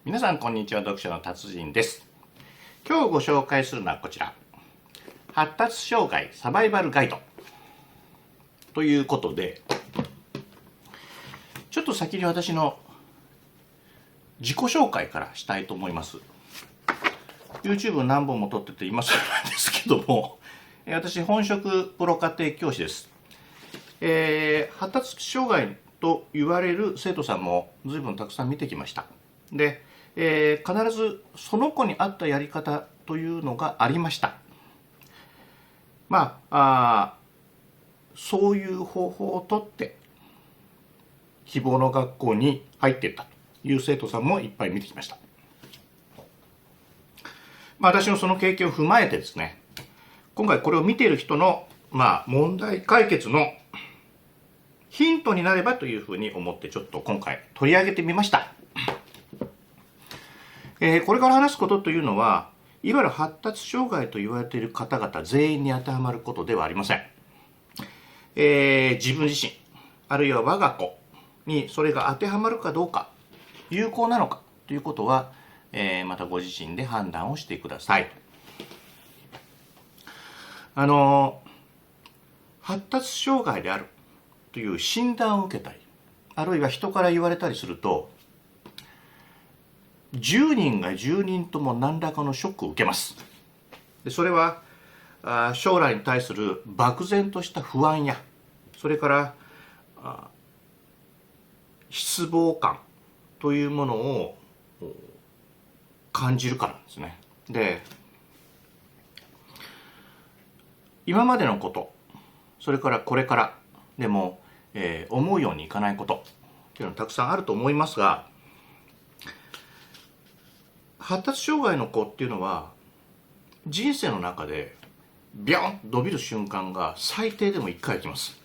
皆さんこんにちは、読書の達人です。今日ご紹介するのはこちら、発達障害サバイバルガイドということで、ちょっと先に私の自己紹介からしたいと思います。 YouTube 何本も撮ってて今更なんですけども、私本職プロ家庭教師です。発達障害と言われる生徒さんも随分たくさん見てきました。で、必ずその子に合ったやり方というのがありました。そういう方法をとって希望の学校に入っていったという生徒さんもいっぱい見てきました。私のその経験を踏まえてですね、今回これを見ている人の問題解決のヒントになればというふうに思ってちょっと今回取り上げてみました。これから話すことというのは、いわゆる発達障害と言われている方々全員に当てはまることではありません。自分自身、あるいは我が子にそれが当てはまるかどうか、有効なのかということは、またご自身で判断をしてください。発達障害であるという診断を受けたり、あるいは人から言われたりすると、10人が10人とも何らかのショックを受けます。でそれは将来に対する漠然とした不安や、それから失望感というものを感じるからなんですね。で、今までのこと、それからこれからでも、思うようにいかないことっていうのはたくさんあると思いますが、発達障害の子っていうのは人生の中でビョンと伸びる瞬間が最低でも1回来ます。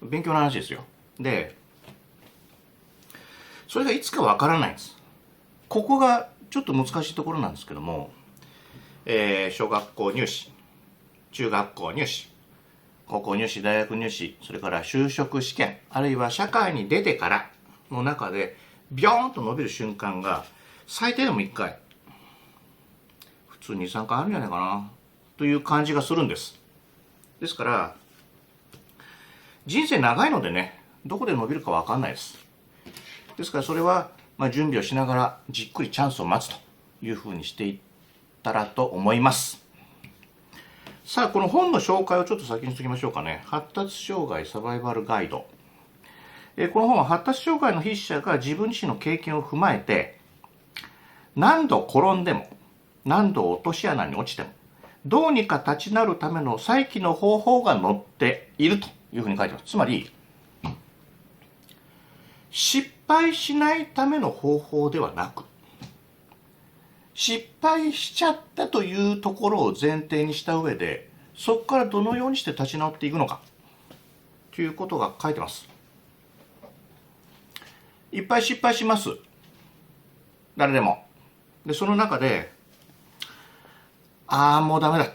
勉強の話ですよ。で、それがいつかわからないんです。ここがちょっと難しいところなんですけども、小学校入試、中学校入試、高校入試、大学入試、それから就職試験、あるいは社会に出てからの中でビョーンと伸びる瞬間が最低でも1回、普通 2,3 回あるんじゃないかなという感じがするんです。ですから人生長いのでね、どこで伸びるか分かんないです。ですからそれは準備をしながらじっくりチャンスを待つというふうにしていったらと思います。さあ、この本の紹介をちょっと先にしときましょうかね。発達障害サバイバルガイド。この本は発達障害の筆者が自分自身の経験を踏まえて、何度転んでも何度落とし穴に落ちてもどうにか立ち直るための再起の方法が載っているというふうに書いてます。つまり失敗しないための方法ではなく、失敗しちゃったというところを前提にした上で、そこからどのようにして立ち直っていくのかということが書いてます。いっぱい失敗します、誰でも。でその中でもうダメ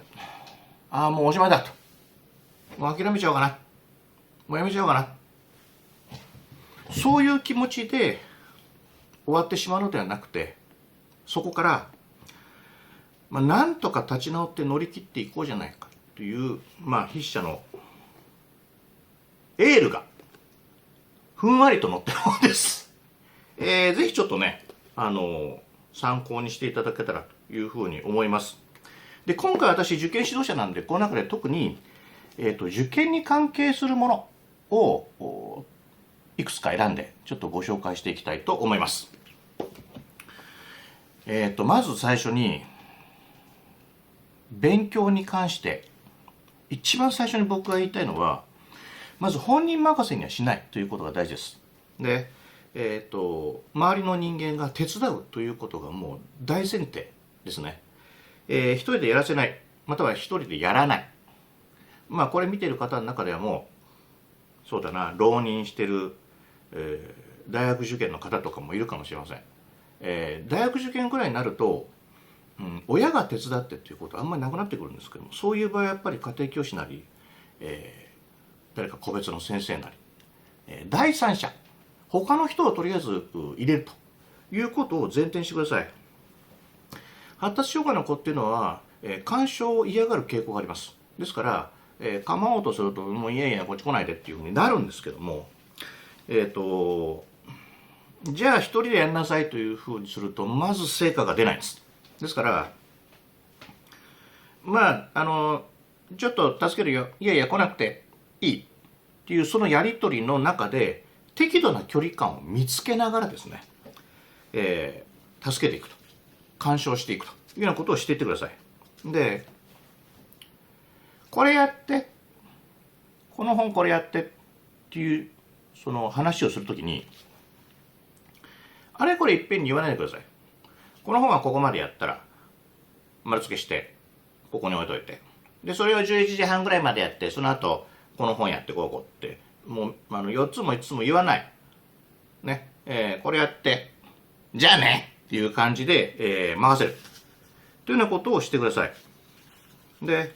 だ、もうおしまいだと、もう諦めちゃおうかな、もうやめちゃおうかな、そういう気持ちで終わってしまうのではなくて、そこからなんとか立ち直って乗り切っていこうじゃないかという、筆者のエールがふんわりと載ってる本です。ぜひちょっとね、参考にしていただけたらというふうに思います。で、今回私受験指導者なんで、この中で特に、受験に関係するものをいくつか選んでちょっとご紹介していきたいと思います。まず最初に勉強に関して一番最初に僕が言いたいのは、まず本人任せにはしないということが大事です。で、周りの人間が手伝うということがもう大前提ですね。一人でやらせない、または一人でやらない。これ見ている方の中ではもうそうだな、浪人してる、大学受験の方とかもいるかもしれません。大学受験ぐらいになると、親が手伝ってっていうことはあんまりなくなってくるんですけども、そういう場合はやっぱり家庭教師なり、誰か個別の先生なり、第三者、他の人をとりあえず入れるということを前提にしてください。発達障害の子っていうのは、干渉を嫌がる傾向があります。ですから、構おうとするともういやいやこっち来ないでっていうふうになるんですけども、じゃあ一人でやんなさいというふうにするとまず成果が出ないんです。ですからちょっと助けるよ、いやいや来なくていいっていうそのやり取りの中で適度な距離感を見つけながらですね、助けていくと、干渉していくというようなことをしていってください。で、これやってこの本これやってっていうその話をするときにあれこれいっぺんに言わないでください。この本はここまでやったら丸付けしてここに置いといて、でそれを11時半ぐらいまでやって、その後この本やってこうってもう4つも5つも言わないね、これやってじゃあねっていう感じで、任せるというようなことをしてください。で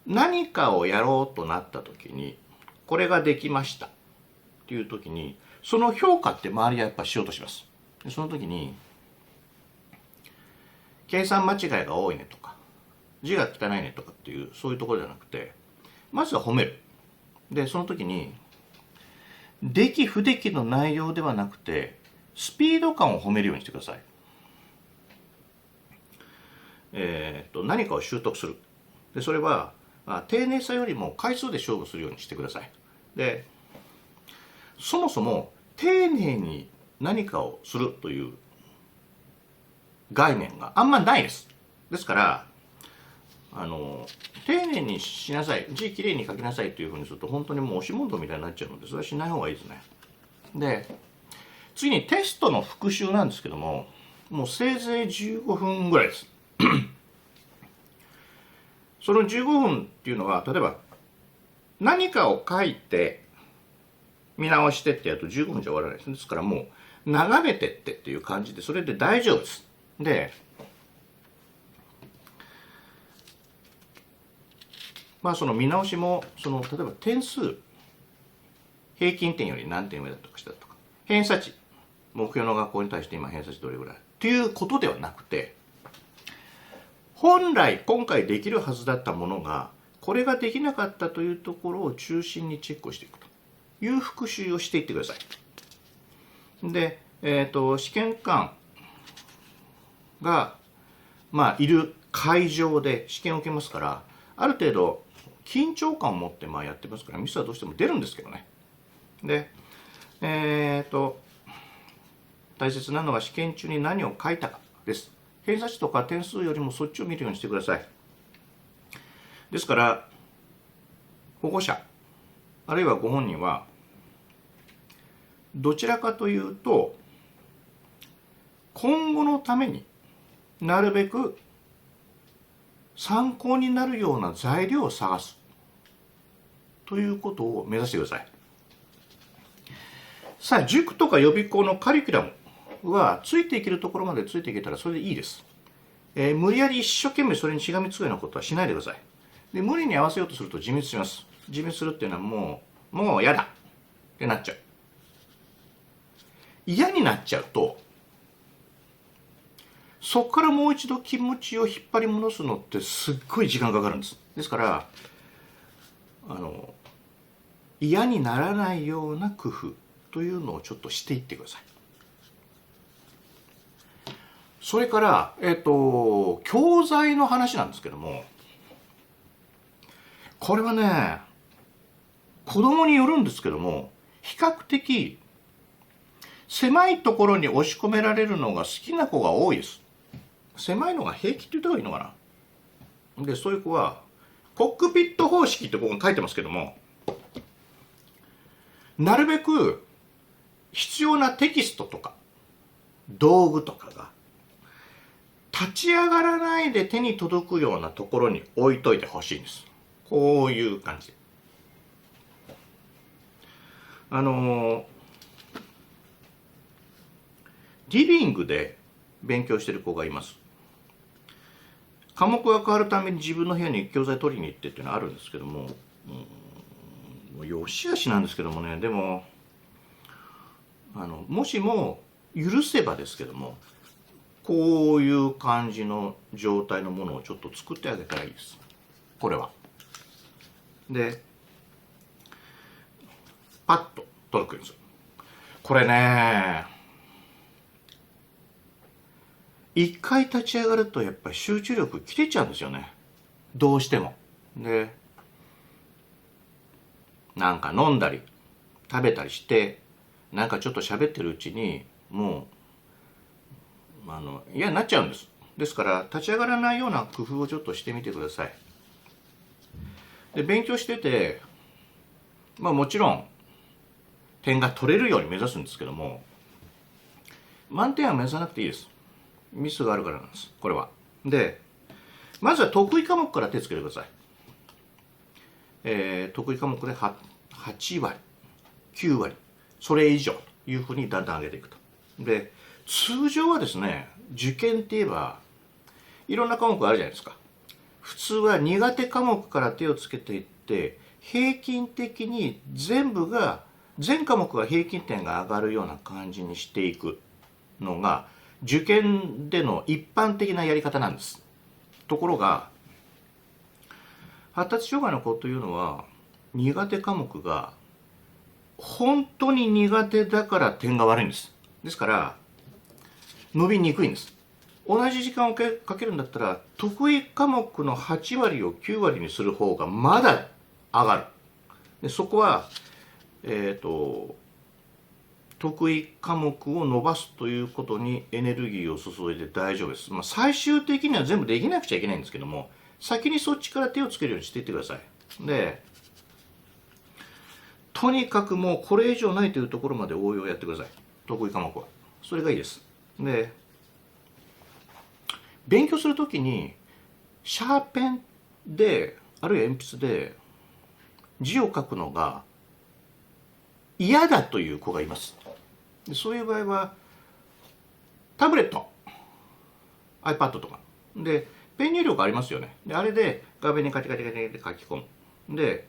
何かをやろうとなった時にこれができましたっていう時にその評価って周りはやっぱしようとします。でその時に計算間違いが多いねとか字が汚いねとかっていうそういうところじゃなくて、まずは褒める。でその時に出来不出来の内容ではなくてスピード感を褒めるようにしてください。何かを習得する。でそれは丁寧さよりも回数で勝負するようにしてください。でそもそも丁寧に何かをするという概念があんまないです。ですから丁寧にしなさい、字きれいに書きなさいというふうにすると本当にもう押し問答みたいになっちゃうので、それはしない方がいいですね。で次にテストの復習なんですけども、もうせいぜい15分ぐらいです。その15分っていうのは、例えば何かを書いて見直してってやると15分じゃ終わらないです。ですからもう眺めてっていう感じでそれで大丈夫です。でその見直しも例えば点数平均点より何点上だとかしたとか、偏差値目標の学校に対して今偏差値どれぐらいっていうことではなくて、本来今回できるはずだったものがこれができなかったというところを中心にチェックをしていくという復習をしていってください。で、試験官がいる会場で試験を受けますから、ある程度緊張感を持ってやってますからミスはどうしても出るんですけどね。で大切なのは試験中に何を書いたかです。偏差値とか点数よりもそっちを見るようにしてください。ですから保護者あるいはご本人はどちらかというと今後のためになるべく参考になるような材料を探すということを目指してください。さあ塾とか予備校のカリキュラムはついていけるところまでついていけたらそれでいいです。無理やり一生懸命それにしがみつくようなことはしないでください。で無理に合わせようとすると自滅します。自滅するっていうのはもう嫌だってなっちゃう。嫌になっちゃうとそこからもう一度気持ちを引っ張り戻すのってすっごい時間かかるんです。ですから嫌にならないような工夫というのをちょっとしていってください。それから教材の話なんですけども、これはね子供によるんですけども、比較的狭いところに押し込められるのが好きな子が多いです。狭いのが平気って言った方がいいのかな。でそういう子はコックピット方式って僕が書いてますけども、なるべく必要なテキストとか道具とかが立ち上がらないで手に届くようなところに置いといてほしいんです。こういう感じでリビングで勉強してる子がいます。科目が変わるために自分の部屋に教材取りに行ってっていうのはあるんですけども、よしあしなんですけどもね、でももしも許せばですけども、こういう感じの状態のものをちょっと作ってあげたらいいです。これは。で、パッと取るんですよ。これね、一回立ち上がるとやっぱり集中力切れちゃうんですよね。どうしても。で、なんか飲んだり食べたりして、なんかちょっと喋ってるうちにもう嫌になっちゃうんです。ですから立ち上がらないような工夫をちょっとしてみてください。で、勉強してて、もちろん点が取れるように目指すんですけども、満点は目指さなくていいです。ミスがあるからなんです、これは。で、まずは得意科目から手つけてください。得意科目で 8割、9割、それ以上というふうにだんだん上げていくと。で、通常はですね、受験って言えば、いろんな科目あるじゃないですか。普通は苦手科目から手をつけていって、平均的に全科目が平均点が上がるような感じにしていくのが、受験での一般的なやり方なんです。ところが、発達障害の子というのは、苦手科目が本当に苦手だから点が悪いんです。ですから、伸びにくいんです。同じ時間をかけるんだったら、得意科目の8割を9割にする方がまだ上がる。で、そこは、得意科目を伸ばすということにエネルギーを注いで大丈夫です。最終的には全部できなくちゃいけないんですけども、先にそっちから手をつけるようにしていってください。で、とにかくもうこれ以上ないというところまで応用やってください。得意科目は。それがいいです。で、勉強するときに、シャーペンで、あるいは鉛筆で字を書くのが嫌だという子がいます。で、そういう場合はタブレット、 iPad とかでペン入力ありますよね。で、あれで画面にカチカチカチって書き込む。で、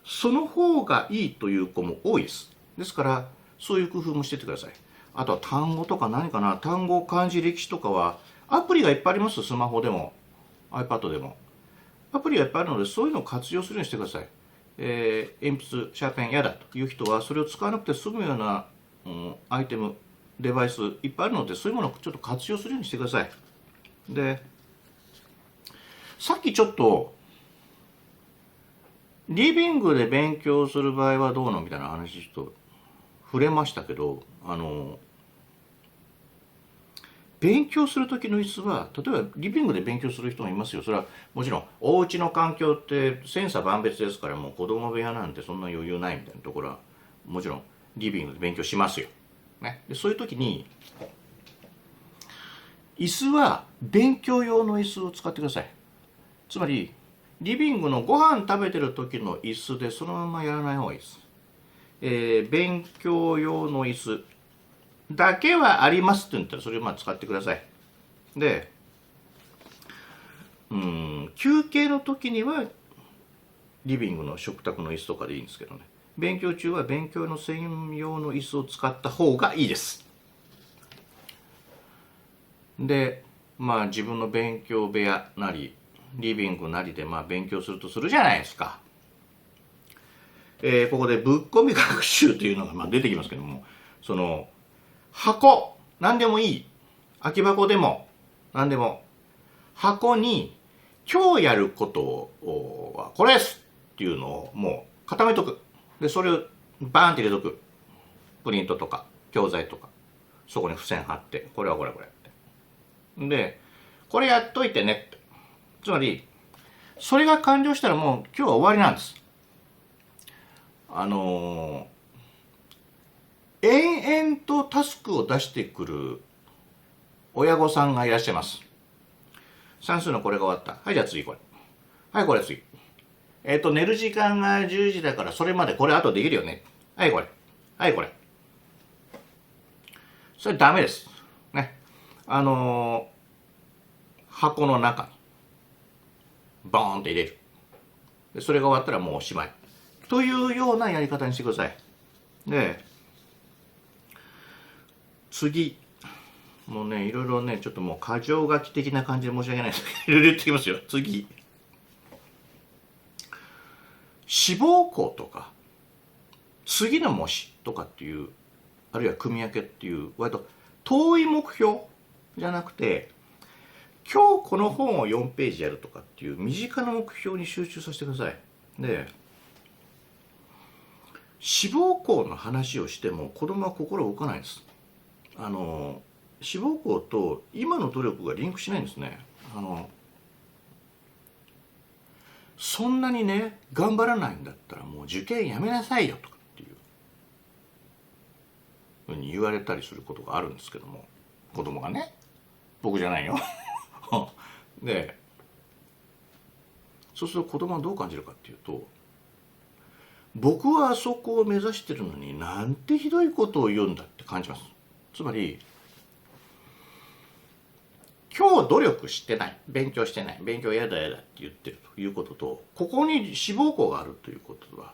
その方がいいという子も多いです。ですからそういう工夫もしてってください。あとは単語とか何かな、単語、漢字、歴史とかはアプリがいっぱいあります。スマホでも iPad でもアプリがいっぱいあるので、そういうのを活用するようにしてください。鉛筆、シャーペン嫌だという人は、それを使わなくて済むような、アイテム、デバイスいっぱいあるので、そういうものをちょっと活用するようにしてください。で、さっきちょっとリビングで勉強する場合はどうのみたいな話ちょっと触れましたけど、勉強する時の椅子は、例えばリビングで勉強する人もいますよ。それはもちろんお家の環境って千差万別ですから、もう子供部屋なんてそんな余裕ないみたいなところはもちろんリビングで勉強しますよ。ね、でそういう時に椅子は勉強用の椅子を使ってください。つまりリビングのご飯食べてる時の椅子でそのままやらない方がいいです。勉強用の椅子だけはありますって言ったら、それを使ってください。で、休憩の時にはリビングの食卓の椅子とかでいいんですけどね、勉強中は勉強の専用の椅子を使った方がいいです。で、自分の勉強部屋なりリビングなりで勉強するとするじゃないですか。ここでぶっ込み学習というのが出てきますけども、その箱、何でもいい、空き箱でも何でも、箱に今日やることはこれですっていうのをもう固めとく。で、それをバーンって入れとく。プリントとか教材とか、そこに付箋貼って、これはこれこれって。で、これやっといてねって。つまりそれが完了したらもう今日は終わりなんです。延々とタスクを出してくる親御さんがいらっしゃいます。算数のこれが終わった。はい、じゃあ次これ。はい、これ次。寝る時間が10時だから、それまでこれあとできるよね。はい、これ。はい、これ。それダメです。ね。箱の中に、ボーンって入れる。でそれが終わったらもうおしまいというようなやり方にしてください。で次もうねいろいろねちょっともう箇条書き的な感じで申し訳ないですけどいろいろ言ってきますよ。次志望校とか次の模試とかっていうあるいは組み分けっていう割と遠い目標じゃなくて今日この本を4ページやるとかっていう身近な目標に集中させてください。で志望校の話をしても子供は心動かないです。志望校と今の努力がリンクしないんですね。そんなにね頑張らないんだったらもう受験やめなさいよとかっていうふうに言われたりすることがあるんですけども、子供がね、僕じゃないよでそうすると子供はどう感じるかっていうと、僕はあそこを目指してるのになんてひどいことを言うんだって感じます。つまり今日努力してない、勉強してない、勉強やだやだって言ってるということと、ここに志望校があるということは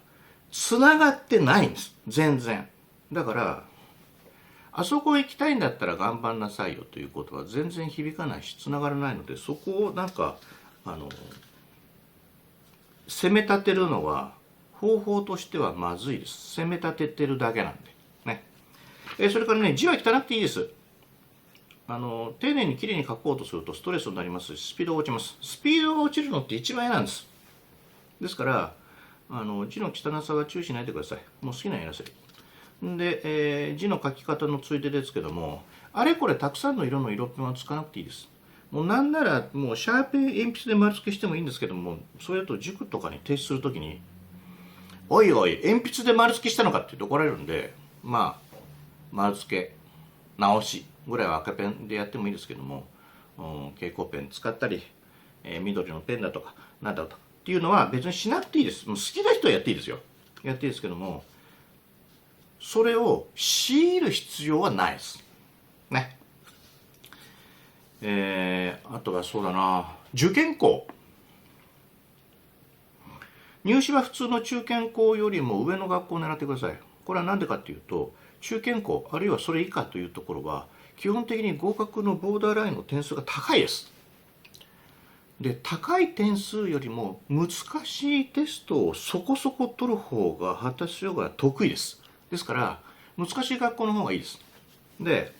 つながってないんです、全然。だからあそこ行きたいんだったら頑張んなさいよということは全然響かないしつながらないので、そこをなんか責め立てるのは方法としてはまずいです。責め立ててるだけなんでね。それからね、字は汚くていいです。丁寧にきれいに書こうとするとストレスになりますし、スピードが落ちます。スピードが落ちるのって一番嫌なんです。ですから字の汚さは注意しないでください。もう好きなやらせる。で、字の書き方のついでですけども、あれこれたくさんの色の色ペンは使わなくていいです。もうなんならもうシャーペン鉛筆で丸付けしてもいいんですけども、それと塾とかに提出するときにおいおい鉛筆で丸付けしたのかって言って怒られるんで、まあ丸付け直しぐらいは赤ペンでやってもいいですけども、蛍光ペン使ったり、緑のペンだとかなんだとかっていうのは別にしなくていいです。もう好きな人はやっていいですよ。やっていいですけども、それを強いる必要はないですね。あとはそうだな、受験校、入試は普通の中堅校よりも上の学校を狙ってください。これは何でかっていうと、中堅校あるいはそれ以下というところは基本的に合格のボーダーラインの点数が高いです。で、高い点数よりも難しいテストをそこそこ取る方が私は得意です。ですから難しい学校の方がいいです。で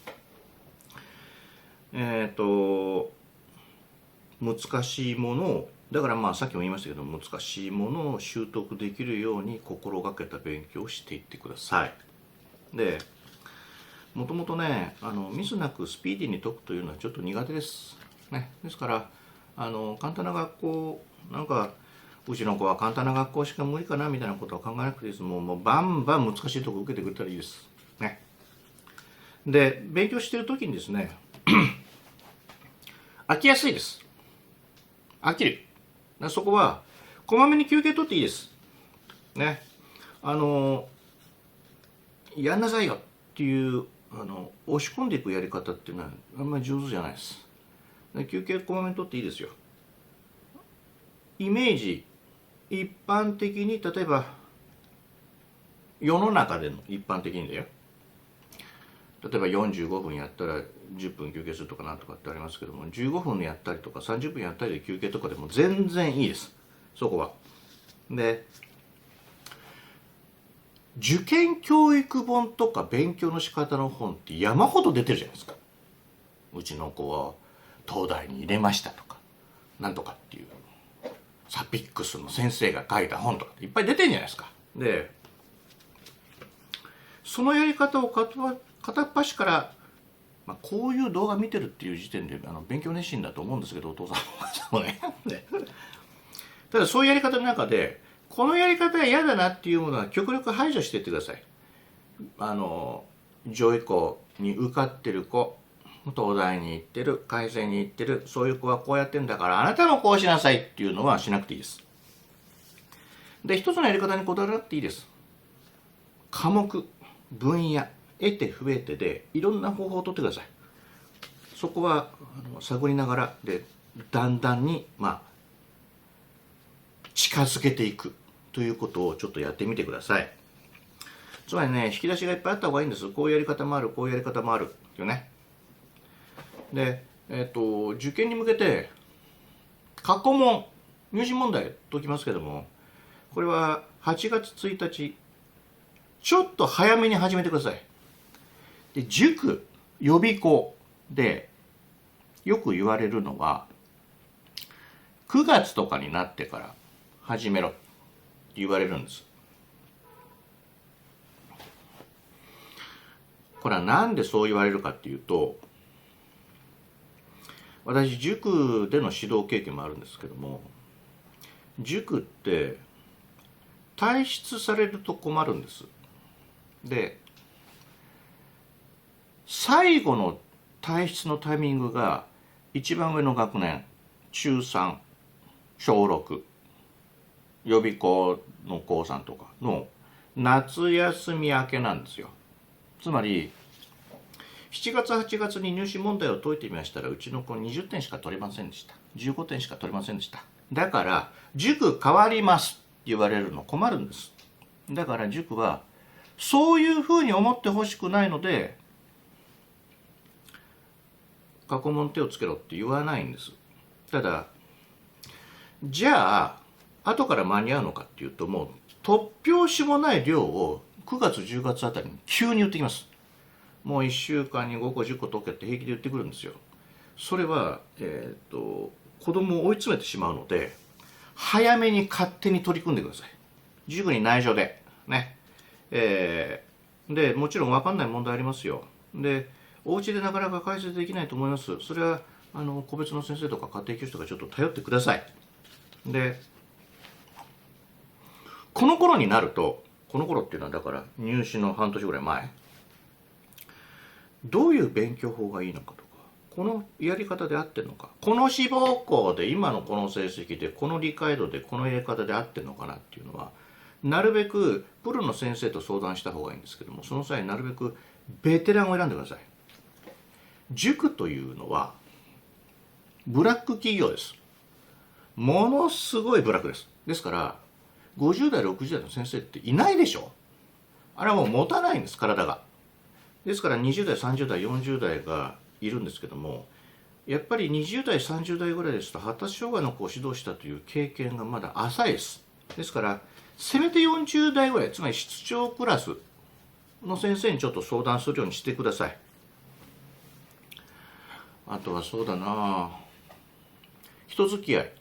難しいものを、だからまあさっきも言いましたけど、難しいものを習得できるように心がけた勉強をしていってください。でもともとね、ミスなくスピーディーに解くというのはちょっと苦手です、ね。ですから簡単な学校、なんかうちの子は簡単な学校しか無理かなみたいなことは考えなくていいです。もうバンバン難しいとこ受けてくれたらいいです、ね。で勉強してる時にですね飽きやすいです。飽きる。そこはこまめに休憩取っていいですね。やんなさいよっていう押し込んでいくやり方っていうのはあんまり上手じゃないです。休憩こまめに取っていいですよ。イメージ、一般的に例えば世の中での一般的にだよ、例えば45分やったら10分休憩するとかなんとかってありますけども、15分やったりとか30分やったりで休憩とかでも全然いいです、そこは。で受験教育本とか勉強の仕方の本って山ほど出てるじゃないですか。うちの子は東大に入れましたとかなんとかっていうサピックスの先生が書いた本とかいっぱい出てるじゃないですか。でそのやり方を片っ端から、こういう動画見てるっていう時点で勉強熱心だと思うんですけど、お父さんもお母さんもねただそういうやり方の中でこのやり方は嫌だなっていうものは極力排除していってください。上位校に受かってる子、東大に行ってる、開成に行ってる、そういう子はこうやってんだからあなたもこうしなさいっていうのはしなくていいです。で一つのやり方にこだわらなくていいです。科目、分野、得手不得手でいろんな方法を取ってください。そこは探りながらでだんだんに近づけていくということをちょっとやってみてください。つまりね、引き出しがいっぱいあった方がいいんです。こういうやり方もある、こういうやり方もあるっていうね。で、受験に向けて過去問入試問題解きますけども、これは8月1日ちょっと早めに始めてください。で、塾予備校でよく言われるのは、9月とかになってから始めろって言われるんです。これはなんでそう言われるかっていうと、私塾での指導経験もあるんですけども、塾って退出されると困るんです。で、最後の退出のタイミングが一番上の学年、中3、小6、予備校の高3とかの夏休み明けなんですよ。つまり7月8月に入試問題を解いてみましたら、うちの子20点しか取れませんでした。15点しか取れませんでした。だから塾変わりますって言われるの困るんです。だから塾はそういうふうに思ってほしくないので、過去問手をつけろって言わないんです。ただ、じゃあ後から間に合うのかっていうと、もう突拍子もない量を9月10月あたりに急に言ってきます。もう1週間に5個10個解けって平気で言ってくるんですよ。それは、子供を追い詰めてしまうので、早めに勝手に取り組んでください。塾に内緒でね。でもちろん分かんない問題ありますよ。で、お家でなかなか解説できないと思います。それは個別の先生とか家庭教師とかちょっと頼ってください。で、この頃になると、この頃っていうのはだから入試の半年ぐらい前、どういう勉強法がいいのかとか、このやり方で合ってるのか、この志望校で今のこの成績でこの理解度でこのやり方で合ってるのかなっていうのは、なるべくプロの先生と相談した方がいいんですけども、その際なるべくベテランを選んでください。塾というのはブラック企業です。ものすごいブラックです。ですから50代60代の先生っていないでしょ。あれはもう持たないんです、体が。ですから20代30代40代がいるんですけども、やっぱり20代30代ぐらいですと発達障害の子を指導したという経験がまだ浅いです。ですからせめて40代ぐらい、つまり室長クラスの先生にちょっと相談するようにしてください。あとはそうだな、人付き合い。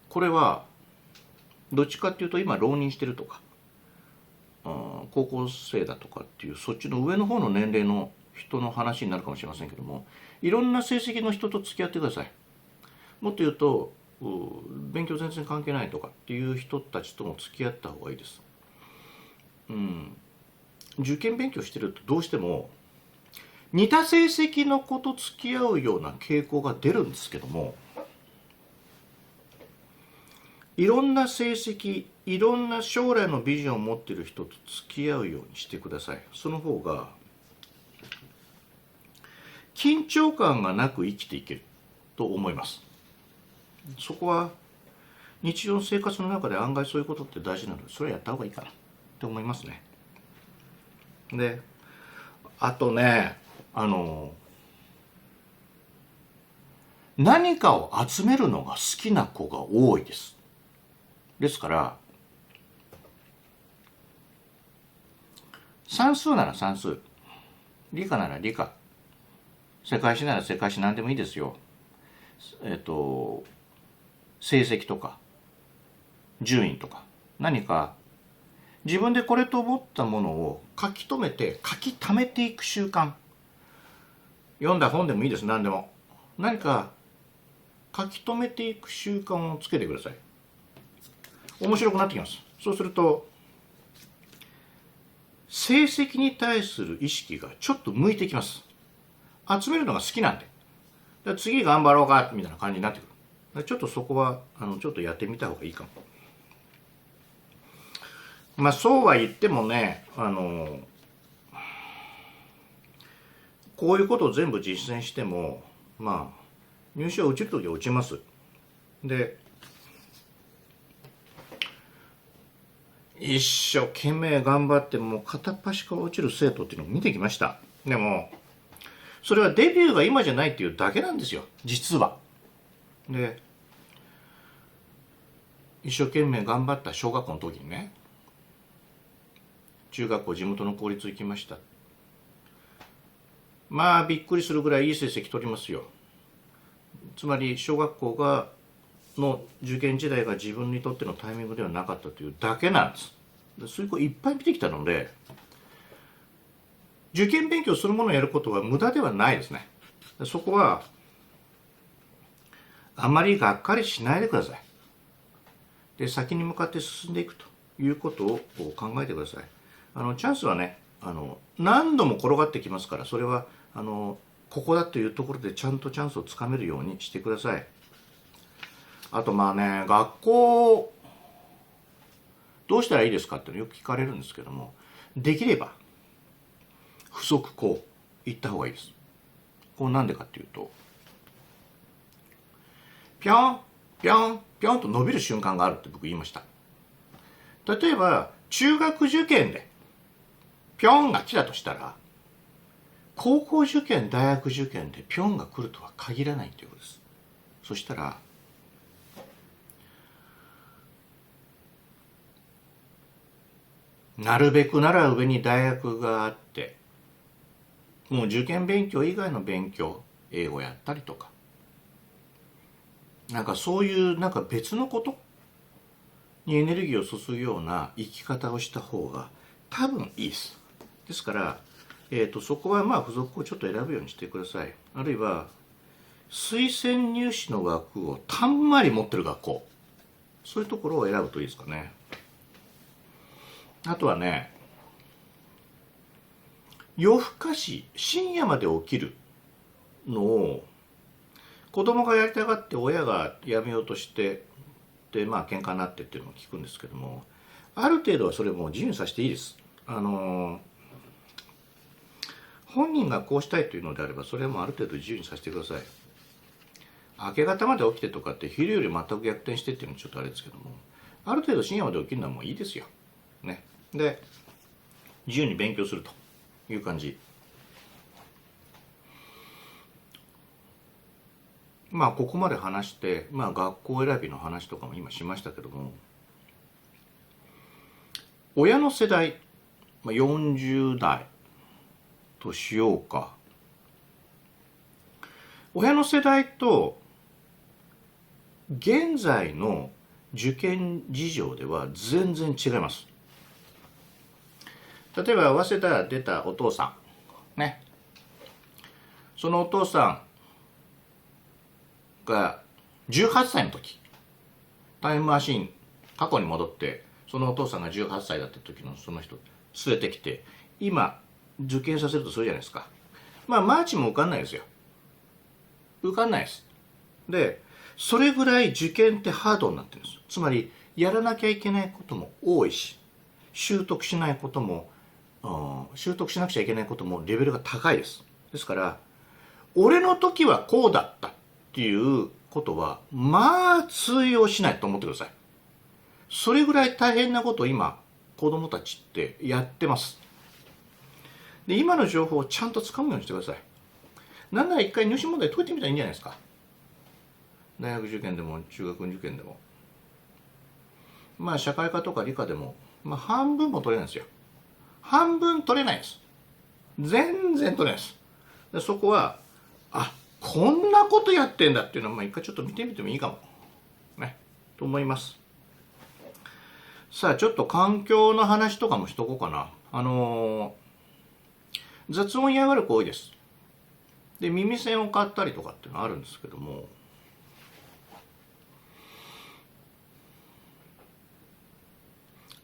これはどっちかっていうと今浪人してるとか、高校生だとかっていうそっちの上の方の年齢の人の話になるかもしれませんけども、いろんな成績の人と付き合ってください。もっと言うと勉強全然関係ないとかっていう人たちとも付き合った方がいいです。受験勉強してるとどうしても似た成績の子と付き合うような傾向が出るんですけども、いろんな成績、いろんな将来のビジョンを持っている人と付き合うようにしてください。その方が緊張感がなく生きていけると思います。そこは日常生活の中で案外そういうことって大事なので、それはやった方がいいかなって思いますね。で、あとね、何かを集めるのが好きな子が多いです。ですから算数なら算数、理科なら理科、世界史なら世界史、何でもいいですよ。成績とか順位とか、何か自分でこれと思ったものを書き留めて書き溜めていく習慣。読んだ本でもいいです。何でも何か書き留めていく習慣をつけてください。面白くなってきます。そうすると成績に対する意識がちょっと向いてきます。集めるのが好きなんで、次頑張ろうかみたいな感じになってくる。ちょっとそこはちょっとやってみた方がいいかも。まあそうは言ってもね、こういうことを全部実践しても、まあ入試は落ちるときは落ちます。で、一生懸命頑張ってもう片っ端から落ちる生徒っていうのを見てきました。でもそれはデビューが今じゃないっていうだけなんですよ、実は。で、一生懸命頑張った小学校の時にね、中学校地元の公立行きました。まあびっくりするぐらいいい成績取りますよ。つまり小学校の受験時代が自分にとってのタイミングではなかったというだけなんです。そういう子いっぱい見てきたので、受験勉強するものをやることは無駄ではないですね。そこはあまりがっかりしないでください。で、先に向かって進んでいくということを考えてください。チャンスはね、何度も転がってきますから、それはここだというところでちゃんとチャンスをつかめるようにしてください。あとまあね、学校どうしたらいいですかってよく聞かれるんですけども、できれば不足校行った方がいいです。こうなんでかっていうと、ぴょんぴょんぴょんと伸びる瞬間があるって僕言いました。例えば中学受験でぴょんが来たとしたら、高校受験大学受験でぴょんが来るとは限らないということです。そしたらなるべくなら上に大学があって、もう受験勉強以外の勉強、英語やったりとか、なんかそういうなんか別のことにエネルギーを注ぐような生き方をした方が多分いいです。ですから、そこはまあ付属をちょっと選ぶようにしてください。あるいは推薦入試の枠をたんまり持ってる学校、そういうところを選ぶといいですかね。あとはね、夜更かし深夜まで起きるのを子供がやりたがって親がやめようとしてで、まあ喧嘩になってっていうのを聞くんですけども、ある程度はそれも自由にさせていいです。本人がこうしたいというのであれば、それはもうある程度自由にさせてください。明け方まで起きてとかって昼より全く逆転してっていうのはちょっとあれですけども、ある程度深夜まで起きるのはもういいですよ。ね。で、自由に勉強するという感じ。まあここまで話して、まあ学校選びの話とかも今しましたけども、親の世代、40代としようか。親の世代と現在の受験事情では全然違います。例えば早稲田出たお父さんね、そのお父さんが18歳の時、タイムマシン過去に戻って、そのお父さんが18歳だった時のその人連れてきて今受験させるとするじゃないですか。まあマーチも受かんないですよ。受かんないです。で、それぐらい受験ってハードになってるんです。つまりやらなきゃいけないことも多いし、習得しないことも、習得しなくちゃいけないこともレベルが高いです。ですから俺の時はこうだったっていうことはまあ通用しないと思ってください。それぐらい大変なことを今子供たちってやってます。で、今の情報をちゃんと掴むようにしてください。なんなら一回入試問題解いてみたらいいんじゃないですか。大学受験でも中学受験でも、まあ社会科とか理科でも、まあ半分も取れないですよ。半分取れないです。全然取れないです。で、そこはこんなことやってんだっていうのは、まあ一回ちょっと見てみてもいいかもねと思います。さあちょっと環境の話とかもしとこうかな。雑音嫌がる子多いです。で、耳栓を買ったりとかっていうのはあるんですけども、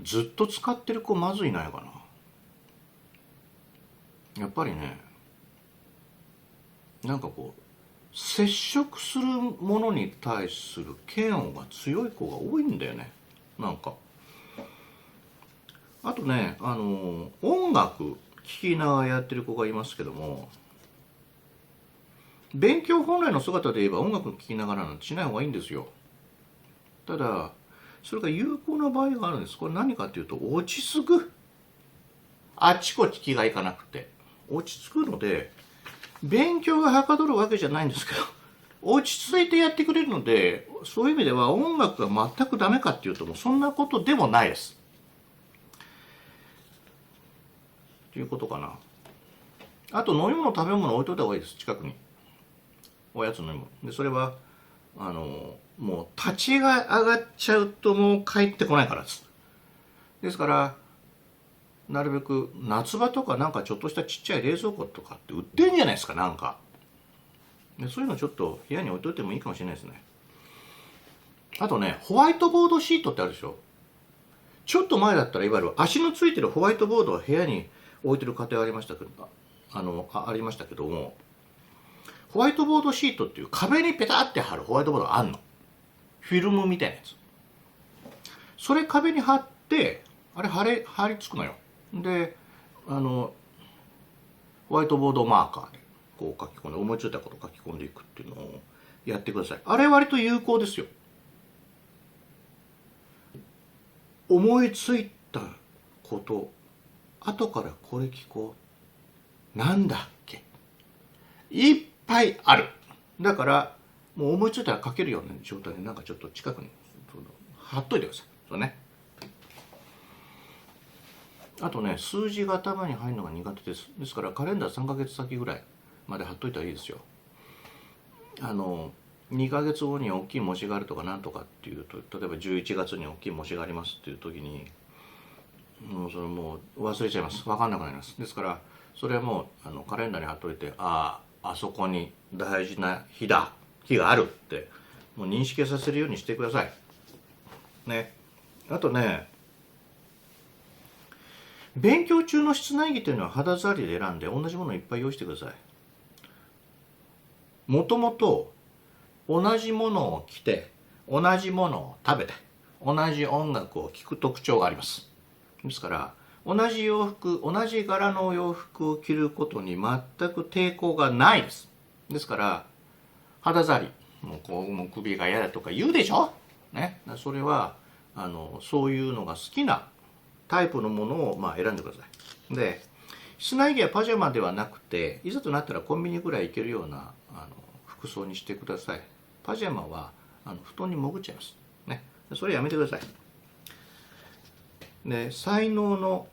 ずっと使ってる子まずいないかな。やっぱりね、なんかこう接触するものに対する嫌悪が強い子が多いんだよね。なんかあとね、音楽聴きながらやってる子がいますけども、勉強本来の姿で言えば音楽聴きながらなんてしない方がいいんですよ。ただそれが有効な場合があるんです。これ何かというと、落ち着く。あっちこっち気がいかなくて落ち着くので、勉強がはかどるわけじゃないんですけど、落ち着いてやってくれるので、そういう意味では音楽が全くダメかっていうと、もうそんなことでもないです。ということかな。あと飲み物食べ物置いといた方がいいです。近くにおやつ飲み物で、それはもう立ちが上がっちゃうともう帰ってこないからです。ですからなるべく夏場とかなんかちょっとしたちっちゃい冷蔵庫とかって売ってるんじゃないですか、なんかで。そういうのちょっと部屋に置いといてもいいかもしれないですね。あとね、ホワイトボードシートってあるでしょ。ちょっと前だったらいわゆる足のついてるホワイトボードを部屋に置いてる家庭ありましたけど、ありましたけども、ホワイトボードシートっていう壁にペタって貼るホワイトボードがあんの。フィルムみたいなやつ。それ壁に貼って、あれ貼り付くのよ。で、ホワイトボードマーカーでこう書き込んで、思いついたこと書き込んでいくっていうのをやってください。あれ割と有効ですよ。思いついたこと、後からこれ聞こう。なんだっけ。いっぱいある。だからもう思いついたら書けるような状態で、なんかちょっと近くに貼っといてください。そうね。あとね、数字が頭に入るのが苦手です。ですからカレンダー3ヶ月先ぐらいまで貼っといたらいいですよ。2ヶ月後に大きい模試があるとかなんとかっていうと、例えば11月に大きい模試がありますっていう時に、もうそれもう忘れちゃいます。分かんなくなります。ですからそれはもうカレンダーに貼っといて、あそこに大事な日があるってもう認識させるようにしてくださいね。あとね、勉強中の室内着というのは肌触りで選んで同じものをいっぱい用意してください。もともと同じものを着て同じものを食べて同じ音楽を聴く特徴があります。ですから同じ洋服、同じ柄の洋服を着ることに全く抵抗がないです。ですから肌触り、もう首が嫌だとか言うでしょ、ね、それはそういうのが好きなタイプのものを選んでください。で、室内着はパジャマではなくて、いざとなったらコンビニぐらい行けるような服装にしてください。パジャマは布団に潜っちゃいますね。それやめてください。で、才能の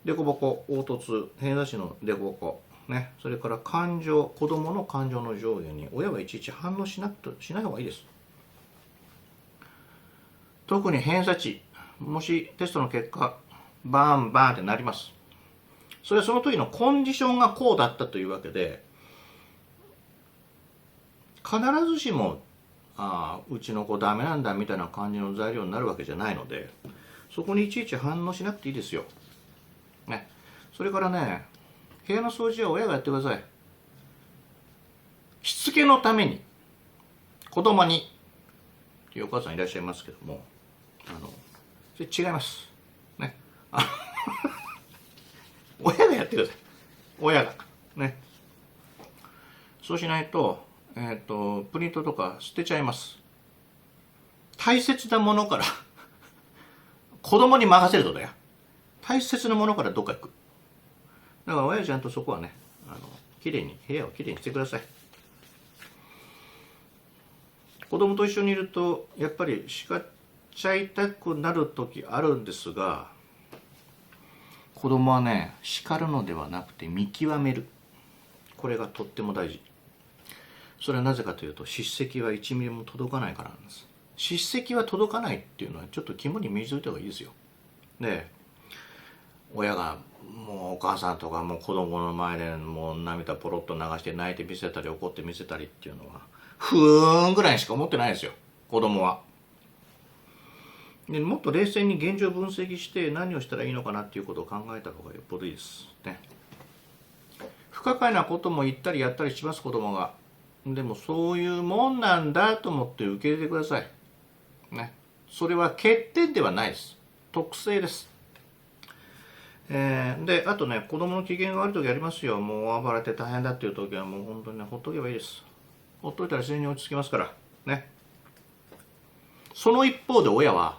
凸凹、凹凸、偏差値の凸凹ね、それから感情、子供の感情の上下に親はいちいち反応しない方がいいです。特に偏差値、もしテストの結果バーンバーンってなります。それはその時のコンディションがこうだったというわけで、必ずしもうちの子ダメなんだみたいな感じの材料になるわけじゃないので、そこにいちいち反応しなくていいですよ、ね。それからね、部屋の掃除は親がやってください。しつけのために子供にっていうお母さんいらっしゃいますけども、それ違いますね。親がやってください。親がね。そうしないとプリントとか捨てちゃいます。大切なものから子供に任せるとだよ。大切なものからどっか行く。だから親ちゃんとそこはね、きれいに部屋をきれいにしてください。子供と一緒にいるとやっぱり叱っちゃいたくなる時あるんですが、子供はね、叱るのではなくて見極める。これがとっても大事。それはなぜかというと、叱責は1ミリも届かないからなんです。叱責は届かないっていうのはちょっと肝に銘じておいた方がいいですよ。で、親がもうお母さんとかもう子供の前でもう涙ポロッと流して泣いて見せたり怒って見せたりっていうのはふーんぐらいしか思ってないですよ、子供は。で、もっと冷静に現状分析して何をしたらいいのかなっていうことを考えた方がよっぽどいいですね。不可解なことも言ったりやったりします、子供が。でもそういうもんなんだと思って受け入れてくださいね。それは欠点ではないです、特性です。で、あとね、子供の機嫌が悪い時ありますよ。もう暴れて大変だっていう時はもう本当にね、ほっとけばいいです。ほっといたら自然に落ち着きますからね。その一方で親は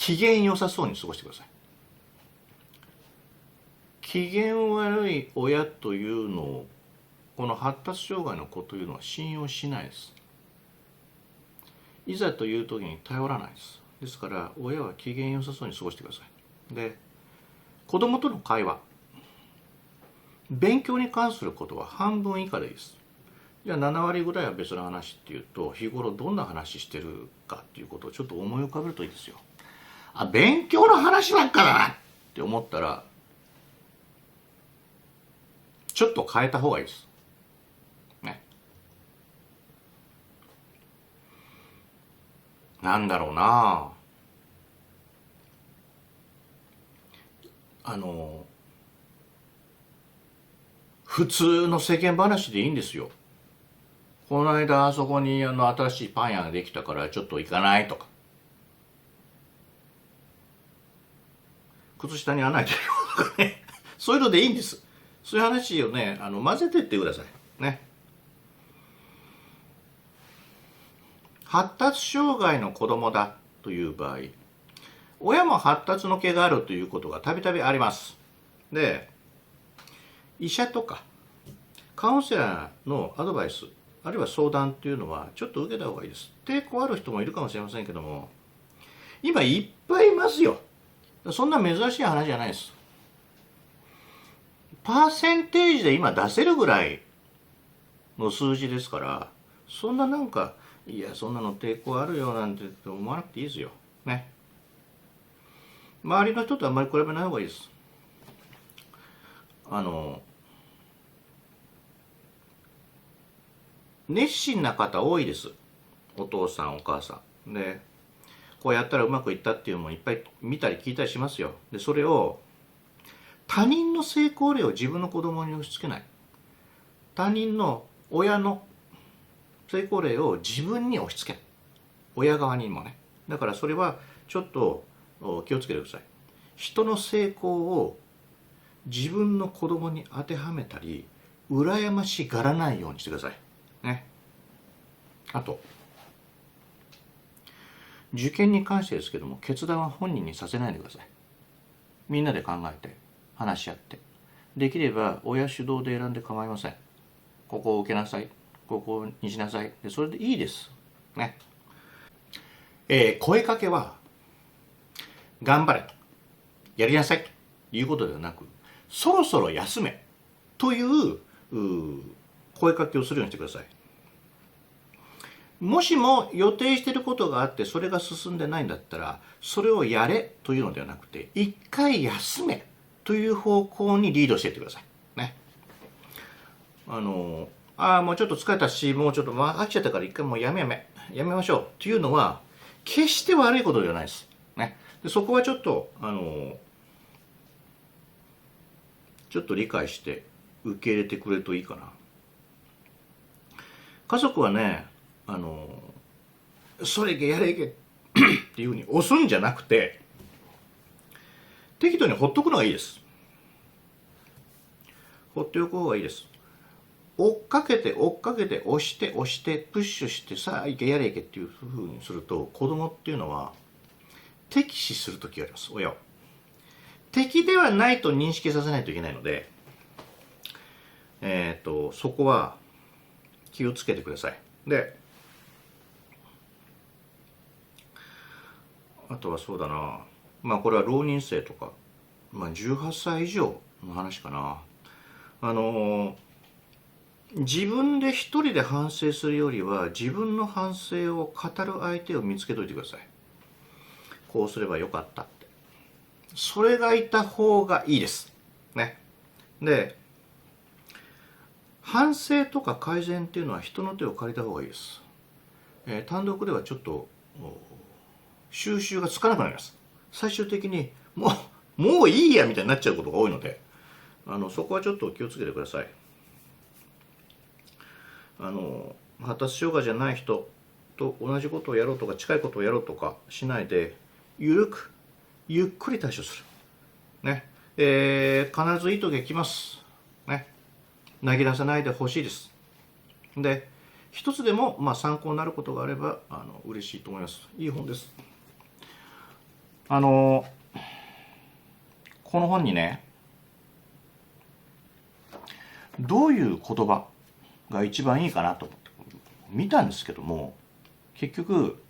機嫌良さそうに過ごしてください。機嫌悪い親というのを、この発達障害の子というのは信用しないです。いざという時に頼らないです。ですから親は機嫌良さそうに過ごしてください。で、子供との会話、勉強に関することは半分以下でいいです。じゃあ7割ぐらいは別の話っていうと、日頃どんな話してるかっていうことをちょっと思い浮かべるといいですよ。あ、勉強の話ばっかだなって思ったら、ちょっと変えた方がいいです。ね。なんだろうな、普通の世間話でいいんですよ。この間あそこに新しいパン屋ができたからちょっと行かないとか、靴下に穴開いてるよとかね、そういうのでいいんです。そういう話をね、混ぜてってくださいね。発達障害の子供だという場合、親も発達の毛があるということがたびたびあります。で、医者とかカウンセラーのアドバイス、あるいは相談っていうのはちょっと受けた方がいいです。抵抗ある人もいるかもしれませんけども、今いっぱいいますよ。そんな珍しい話じゃないです。パーセンテージで今出せるぐらいの数字ですから、そんななんか、いやそんなの抵抗あるよなんて思わなくていいですよね。周りの人とあんまり比べない方がいいです。熱心な方多いです。お父さんお母さんで、こうやったらうまくいったっていうのもいっぱい見たり聞いたりしますよ。でそれを、他人の成功例を自分の子供に押し付けない、他人の親の成功例を自分に押し付けない、親側にもね。だからそれはちょっと気をつけてください。人の成功を自分の子供に当てはめたり羨ましがらないようにしてくださいね。あと、受験に関してですけども、決断は本人にさせないでください。みんなで考えて話し合って、できれば親主導で選んで構いません。ここを受けなさい、ここにしなさい、でそれでいいですね。声かけは頑張れ、やりなさいということではなく、そろそろ休めという声かけをするようにしてください。もしも予定していることがあってそれが進んでないんだったら、それをやれというのではなくて、一回休めという方向にリードしていってくださいね。もうちょっと疲れたし、もうちょっと飽きちゃったから一回もうやめましょうっていうのは決して悪いことではないですね。でそこはちょっと理解して受け入れてくれるといいかな。家族はね、それいけやれいけっていうふうに押すんじゃなくて、適度にほっとくのがいいです。放っておく方がいいです。追っかけて押してプッシュして、さあいけやれいけっていうふうにすると、子供っていうのは敵視する時があります。親を敵ではないと認識させないといけないので、そこは気をつけてください。で、あとはそうだな、これは浪人生とか、18歳以上の話かな。自分で一人で反省するよりは、自分の反省を語る相手を見つけといてください。こうすればよかったって、それがいた方がいいですね。で、反省とか改善っていうのは人の手を借りた方がいいです。単独ではちょっと収集がつかなくなります。最終的にもういいやみたいになっちゃうことが多いので、そこはちょっと気をつけてください。発達障害じゃない人と同じことをやろうとか近いことをやろうとかしないで、ゆっくり対処するね。必ずいい時が来ますね。投げ出さないでほしいです。で、一つでも参考になることがあれば嬉しいと思います。いい本です。この本にね、どういう言葉が一番いいかなと思って見たんですけども、結局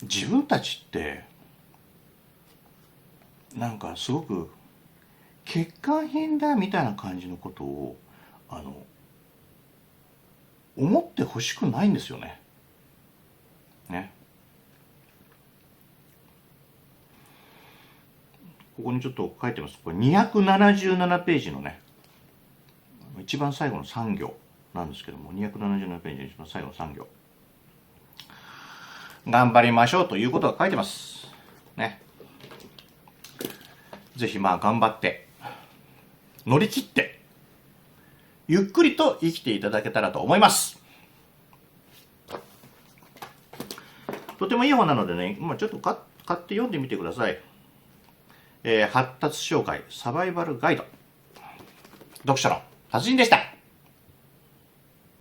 自分たちってなんかすごく欠陥品だみたいな感じのことを思ってほしくないんですよね。ね。ここにちょっと書いてます。これ277ページのね、一番最後の3行なんですけども、277ページの一番最後の3行。頑張りましょうということが書いてます。ね。ぜひ頑張って、乗り切って、ゆっくりと生きていただけたらと思います。とてもいい本なのでね、ちょっと買って読んでみてください。発達障害サバイバルガイド。読書の達人でした。